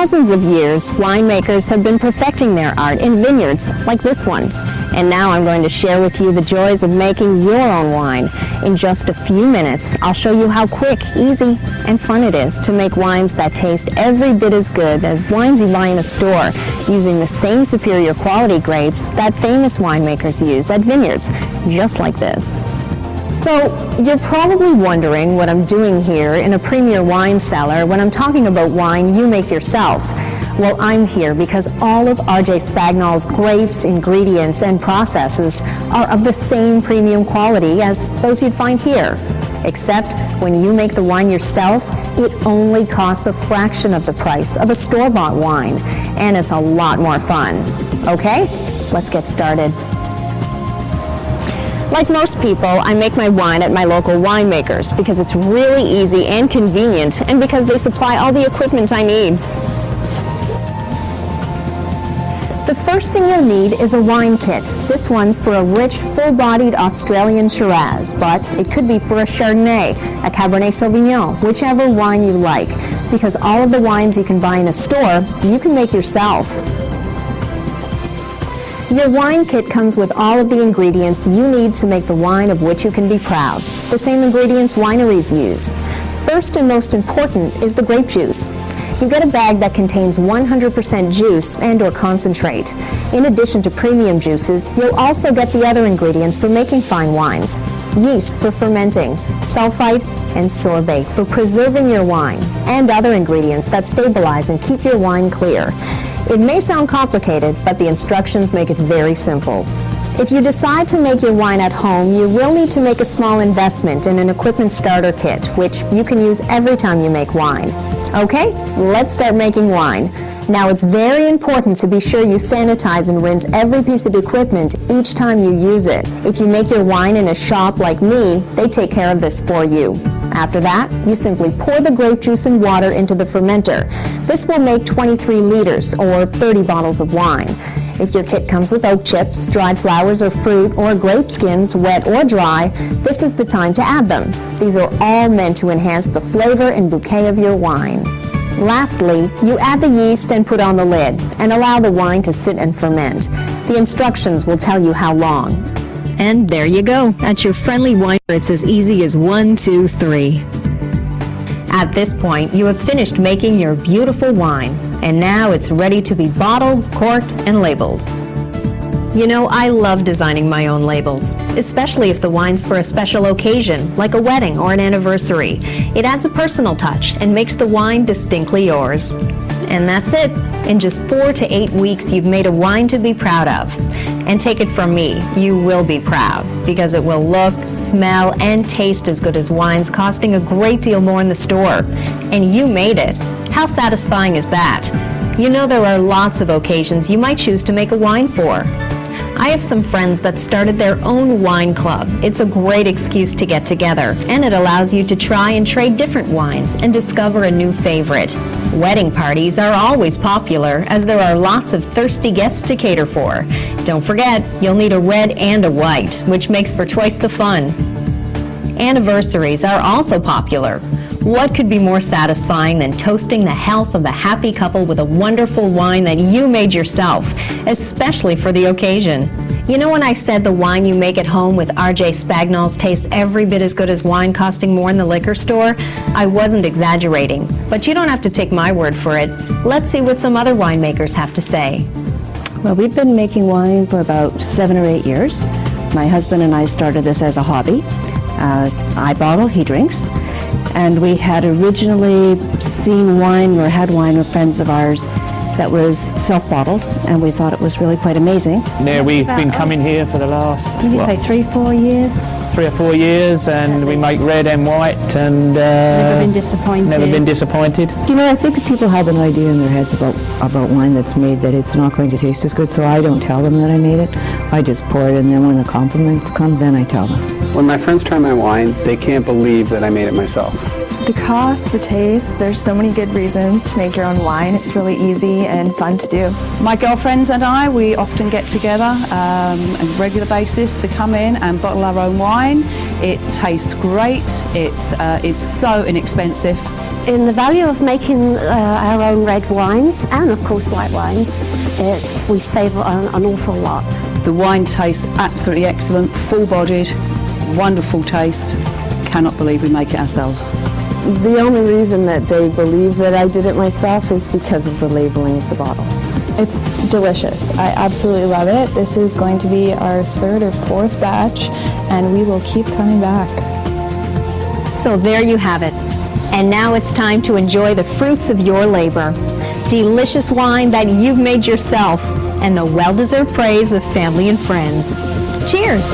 thousands of years, winemakers have been perfecting their art in vineyards like this one. And now I'm going to share with you the joys of making your own wine. In just a few minutes, I'll show you how quick, easy, and fun it is to make wines that taste every bit as good as wines you buy in a store, using the same superior quality grapes that famous winemakers use at vineyards, just like this. So, you're probably wondering what I'm doing here in a premier wine cellar when I'm talking about wine you make yourself. Well, I'm here because all of R.J. Spagnol's grapes, ingredients, and processes are of the same premium quality as those you'd find here. Except when you make the wine yourself, it only costs a fraction of the price of a store-bought wine, and it's a lot more fun. Okay, let's get started. Like most people, I make my wine at my local winemakers because it's really easy and convenient, and because they supply all the equipment I need. The first thing you'll need is a wine kit. This one's for a rich, full-bodied Australian Shiraz, but it could be for a Chardonnay, a Cabernet Sauvignon, whichever wine you like, because all of the wines you can buy in a store, you can make yourself. Your wine kit comes with all of the ingredients you need to make the wine of which you can be proud, the same ingredients wineries use. First and most important is the grape juice. You get a bag that contains 100% juice and/or concentrate. In addition to premium juices, you'll also get the other ingredients for making fine wines: yeast for fermenting, sulfite, and sorbate for preserving your wine, and other ingredients that stabilize and keep your wine clear. It may sound complicated, but the instructions make it very simple. If you decide to make your wine at home, you will need to make a small investment in an equipment starter kit, which you can use every time you make wine. Okay, let's start making wine. Now, it's very important to be sure you sanitize and rinse every piece of equipment each time you use it. If you make your wine in a shop like me, they take care of this for you. After that, you simply pour the grape juice and water into the fermenter. This will make 23 liters, or 30 bottles of wine. If your kit comes with oak chips, dried flowers or fruit, or grape skins, wet or dry, this is the time to add them. These are all meant to enhance the flavor and bouquet of your wine. Lastly, you add the yeast and put on the lid, and allow the wine to sit and ferment. The instructions will tell you how long. And there you go. At your friendly wine, it's as easy as 1, 2, 3. At this point, you have finished making your beautiful wine, and now it's ready to be bottled, corked, and labeled. You know, I love designing my own labels, especially if the wine's for a special occasion, like a wedding or an anniversary. It adds a personal touch and makes the wine distinctly yours. And that's it. In just 4 to 8 weeks, you've made a wine to be proud of. And take it from me, you will be proud, because it will look, smell, and taste as good as wines costing a great deal more in the store. And you made it. How satisfying is that? You know, there are lots of occasions you might choose to make a wine for. I have some friends that started their own wine club. It's a great excuse to get together, and it allows you to try and trade different wines and discover a new favorite. Wedding parties are always popular, as there are lots of thirsty guests to cater for. Don't forget, you'll need a red and a white, which makes for twice the fun. Anniversaries are also popular. What could be more satisfying than toasting the health of the happy couple with a wonderful wine that you made yourself, especially for the occasion? You know, when I said the wine you make at home with R.J. Spagnol's tastes every bit as good as wine costing more in the liquor store, I wasn't exaggerating. But you don't have to take my word for it. Let's see what some other winemakers have to say. Well, we've been making wine for about 7 or 8 years. My husband and I started this as a hobby. I bottle, he drinks. And we had originally seen wine or had wine with friends of ours that was self-bottled, and we thought it was really quite amazing. Yeah, we've been coming here for the last, did you say 3 or 4 years? 3 or 4 years, and we make red and white, and never been disappointed. Never been disappointed. You know, I think that people have an idea in their heads about wine that's made that it's not going to taste as good, so I don't tell them that I made it. I just pour it, and then when the compliments come, then I tell them. When my friends try my wine, they can't believe that I made it myself. The cost, the taste, there's so many good reasons to make your own wine. It's really easy and fun to do. My girlfriends and I, we often get together on a regular basis to come in and bottle our own wine. It tastes great, it is so inexpensive. In the value of making our own red wines, and of course white wines, we save an awful lot. The wine tastes absolutely excellent, full-bodied, wonderful taste. Cannot believe we make it ourselves. The only reason that they believe that I did it myself is because of the labeling of the bottle. It's delicious. I absolutely love it. This is going to be our 3rd or 4th batch, and we will keep coming back. So there you have it. And now it's time to enjoy the fruits of your labor. Delicious wine that you've made yourself, and the well-deserved praise of family and friends. Cheers!